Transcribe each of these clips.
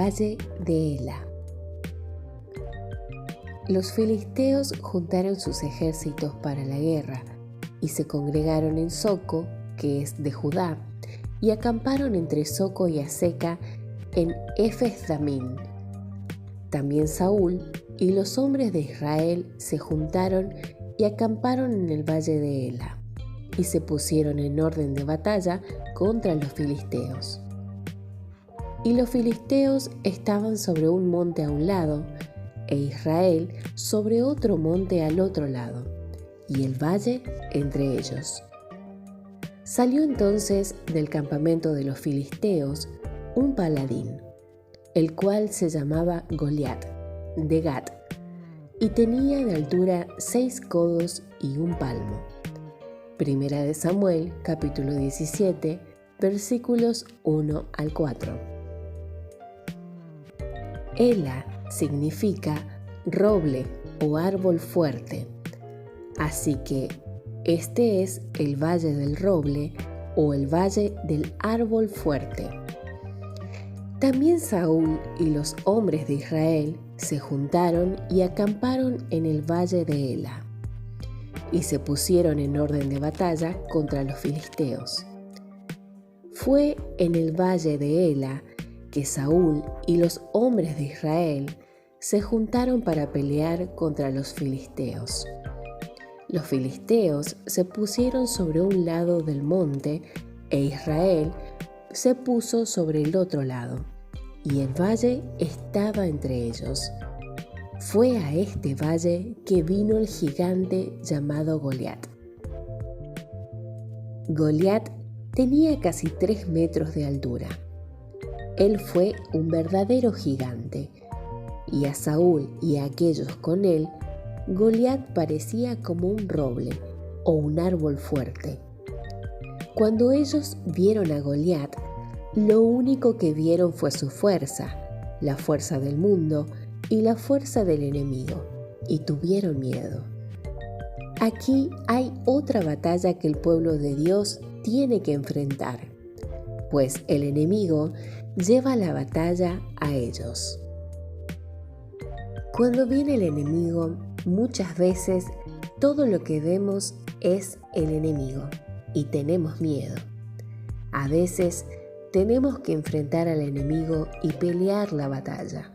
valle de Ela. Los filisteos juntaron sus ejércitos para la guerra y se congregaron en Soco, que es de Judá, y acamparon entre Soco y Azeca en Efes-Damim. También Saúl y los hombres de Israel se juntaron y acamparon en el valle de Ela, y se pusieron en orden de batalla contra los filisteos. Y los filisteos estaban sobre un monte a un lado, e Israel sobre otro monte al otro lado, y el valle entre ellos. Salió entonces del campamento de los filisteos un paladín, el cual se llamaba Goliat, de Gat, y tenía de altura 6 codos y 1 palmo. Primera de Samuel, capítulo 17, versículos 1 al 4. Ela significa roble o árbol fuerte, así que este es el valle del roble o el valle del árbol fuerte. También Saúl y los hombres de Israel se juntaron y acamparon en el valle de Ela, y se pusieron en orden de batalla contra los filisteos. Fue en el valle de Ela que Saúl y los hombres de Israel se juntaron para pelear contra los filisteos. Los filisteos se pusieron sobre un lado del monte e Israel se puso sobre el otro lado, y el valle estaba entre ellos. Fue a este valle que vino el gigante llamado Goliat. Goliat tenía casi 3 metros de altura. Él fue un verdadero gigante, y a Saúl y a aquellos con él, Goliat parecía como un roble o un árbol fuerte. Cuando ellos vieron a Goliat, lo único que vieron fue su fuerza, la fuerza del mundo y la fuerza del enemigo, y tuvieron miedo. Aquí hay otra batalla que el pueblo de Dios tiene que enfrentar, pues el enemigo lleva la batalla a ellos. Cuando viene el enemigo, muchas veces todo lo que vemos es el enemigo y tenemos miedo. A veces tenemos que enfrentar al enemigo y pelear la batalla.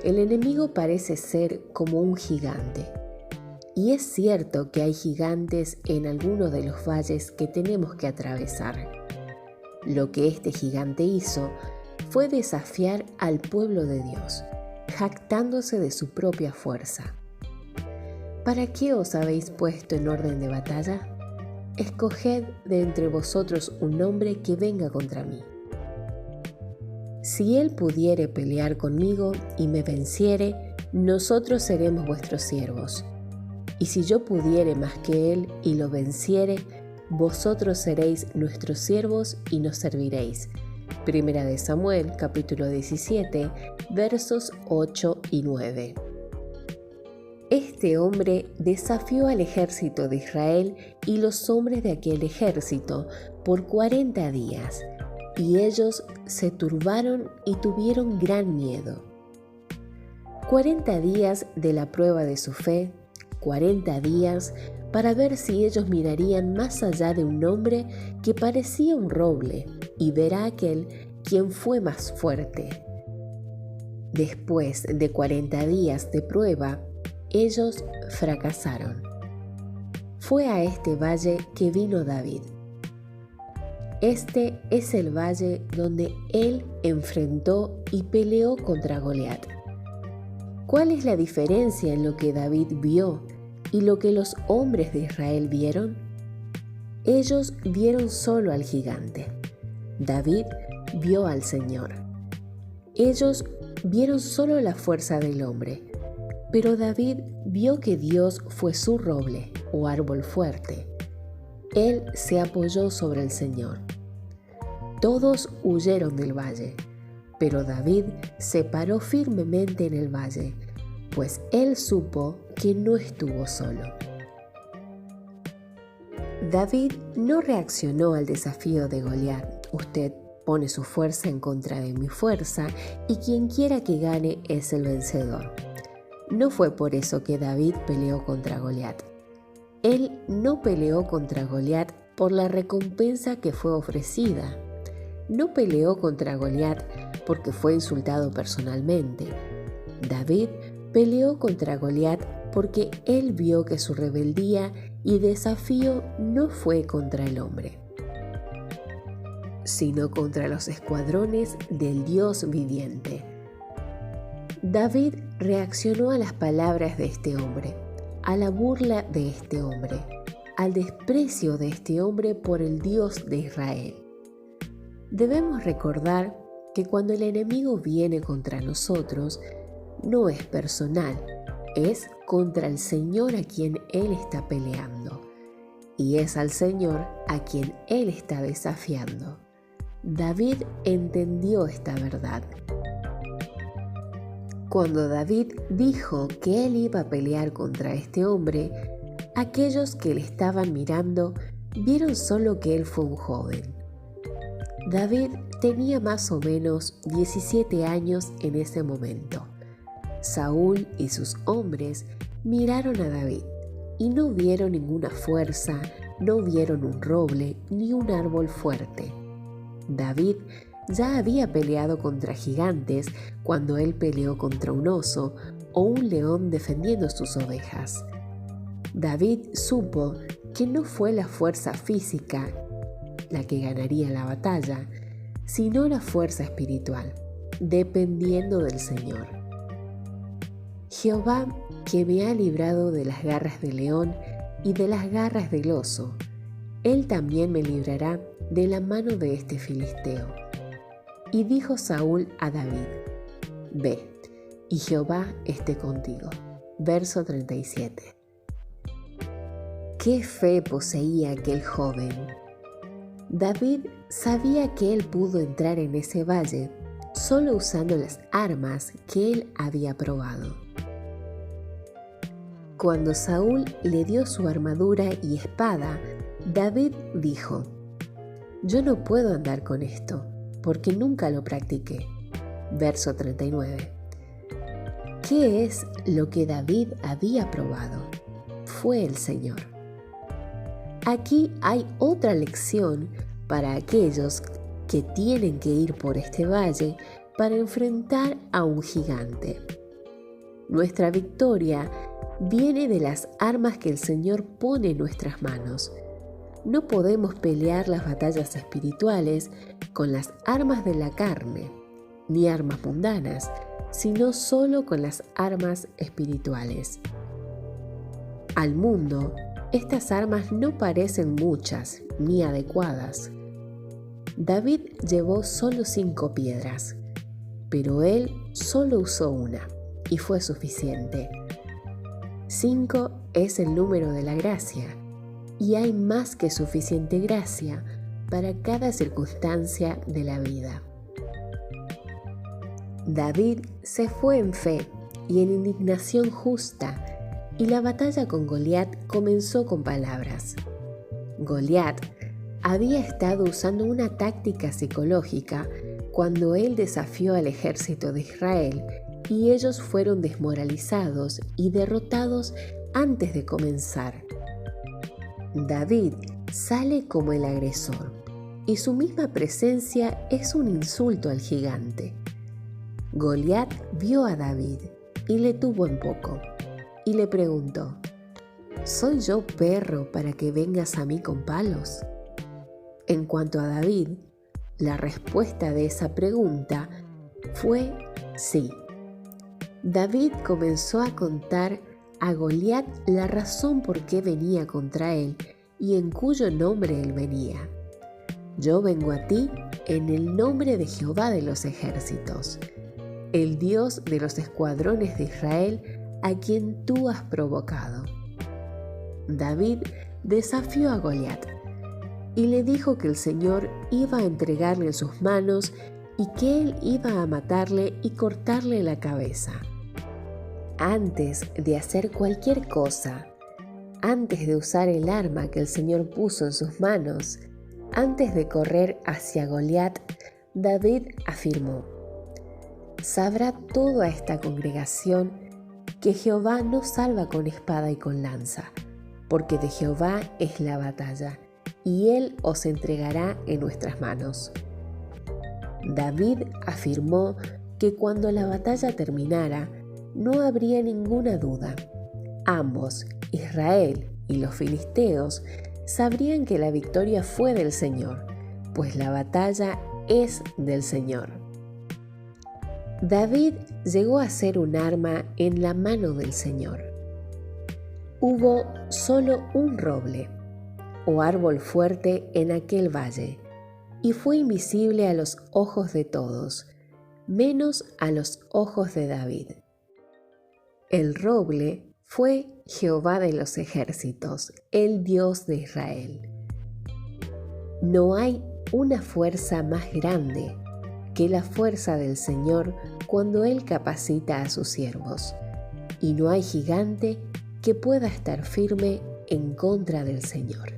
El enemigo parece ser como un gigante. Y es cierto que hay gigantes en algunos de los valles que tenemos que atravesar. Lo que este gigante hizo fue desafiar al pueblo de Dios, jactándose de su propia fuerza. ¿Para qué os habéis puesto en orden de batalla? Escoged de entre vosotros un hombre que venga contra mí. Si él pudiere pelear conmigo y me venciere, nosotros seremos vuestros siervos. Y si yo pudiere más que él y lo venciere, vosotros seréis nuestros siervos y nos serviréis. Primera de Samuel, capítulo 17, versos 8 y 9. Este hombre desafió al ejército de Israel y los hombres de aquel ejército por 40 días, y ellos se turbaron y tuvieron gran miedo. 40 días de la prueba de su fe, 40 días para ver si ellos mirarían más allá de un hombre que parecía un roble y ver a aquel quien fue más fuerte. Después de 40 días de prueba, ellos fracasaron. Fue a este valle que vino David. Este es el valle donde él enfrentó y peleó contra Goliat. ¿Cuál es la diferencia en lo que David vio y lo que los hombres de Israel vieron? Ellos vieron solo al gigante. David vio al Señor. Ellos vieron solo la fuerza del hombre, pero David vio que Dios fue su roble o árbol fuerte. Él se apoyó sobre el Señor. Todos huyeron del valle, pero David se paró firmemente en el valle, pues él supo que no estuvo solo. David no reaccionó al desafío de Goliat. Usted pone su fuerza en contra de mi fuerza, y quien quiera que gane es el vencedor. No fue por eso que David peleó contra Goliat. Él no peleó contra Goliat por la recompensa que fue ofrecida. No peleó contra Goliat porque fue insultado personalmente. David peleó contra Goliat porque él vio que su rebeldía y desafío no fue contra el hombre, sino contra los escuadrones del Dios viviente. David reaccionó a las palabras de este hombre, a la burla de este hombre, al desprecio de este hombre por el Dios de Israel. Debemos recordar que cuando el enemigo viene contra nosotros, no es personal, es contra el Señor a quien Él está peleando, y es al Señor a quien Él está desafiando. David entendió esta verdad. Cuando David dijo que él iba a pelear contra este hombre, aquellos que le estaban mirando vieron solo que él fue un joven. David tenía más o menos 17 años en ese momento. Saúl y sus hombres miraron a David y no vieron ninguna fuerza, no vieron un roble ni un árbol fuerte. David ya había peleado contra gigantes cuando él peleó contra un oso o un león defendiendo sus ovejas. David supo que no fue la fuerza física la que ganaría la batalla, sino la fuerza espiritual, dependiendo del Señor. Jehová, que me ha librado de las garras del león y de las garras del oso, Él también me librará de la mano de este filisteo. Y dijo Saúl a David: Ve, y Jehová esté contigo. Verso 37. ¿Qué fe poseía aquel joven? David sabía que él pudo entrar en ese valle solo usando las armas que él había probado. Cuando Saúl le dio su armadura y espada, David dijo: Yo no puedo andar con esto, porque nunca lo practiqué. Verso 39. ¿Qué es lo que David había probado? Fue el Señor. Aquí hay otra lección para aquellos que tienen que ir por este valle para enfrentar a un gigante. Nuestra victoria viene de las armas que el Señor pone en nuestras manos. No podemos pelear las batallas espirituales con las armas de la carne, ni armas mundanas, sino solo con las armas espirituales. Al mundo, estas armas no parecen muchas ni adecuadas. David llevó solo 5 piedras, pero él solo usó una, y fue suficiente. 5 es el número de la gracia, y hay más que suficiente gracia para cada circunstancia de la vida. David se fue en fe y en indignación justa, y la batalla con Goliat comenzó con palabras. Goliat había estado usando una táctica psicológica cuando él desafió al ejército de Israel y ellos fueron desmoralizados y derrotados antes de comenzar. David sale como el agresor y su misma presencia es un insulto al gigante. Goliat vio a David y le tuvo en poco y le preguntó: ¿Soy yo perro para que vengas a mí con palos? En cuanto a David, la respuesta de esa pregunta fue sí. David comenzó a contar a Goliat la razón por qué venía contra él y en cuyo nombre él venía. Yo vengo a ti en el nombre de Jehová de los ejércitos, el Dios de los escuadrones de Israel, a quien tú has provocado. David desafió a Goliat y le dijo que el Señor iba a entregarle en sus manos y que él iba a matarle y cortarle la cabeza. Antes de hacer cualquier cosa, antes de usar el arma que el Señor puso en sus manos, antes de correr hacia Goliat, David afirmó: «Sabrá toda esta congregación que Jehová no salva con espada y con lanza, porque de Jehová es la batalla, y él os entregará en nuestras manos». David afirmó que cuando la batalla terminara, no habría ninguna duda. Ambos, Israel y los filisteos, sabrían que la victoria fue del Señor, pues la batalla es del Señor. David llegó a ser un arma en la mano del Señor. Hubo solo un roble, o árbol fuerte, en aquel valle, y fue invisible a los ojos de todos, menos a los ojos de David. El roble fue Jehová de los ejércitos, el Dios de Israel. No hay una fuerza más grande que la fuerza del Señor cuando Él capacita a sus siervos, y no hay gigante que pueda estar firme en contra del Señor.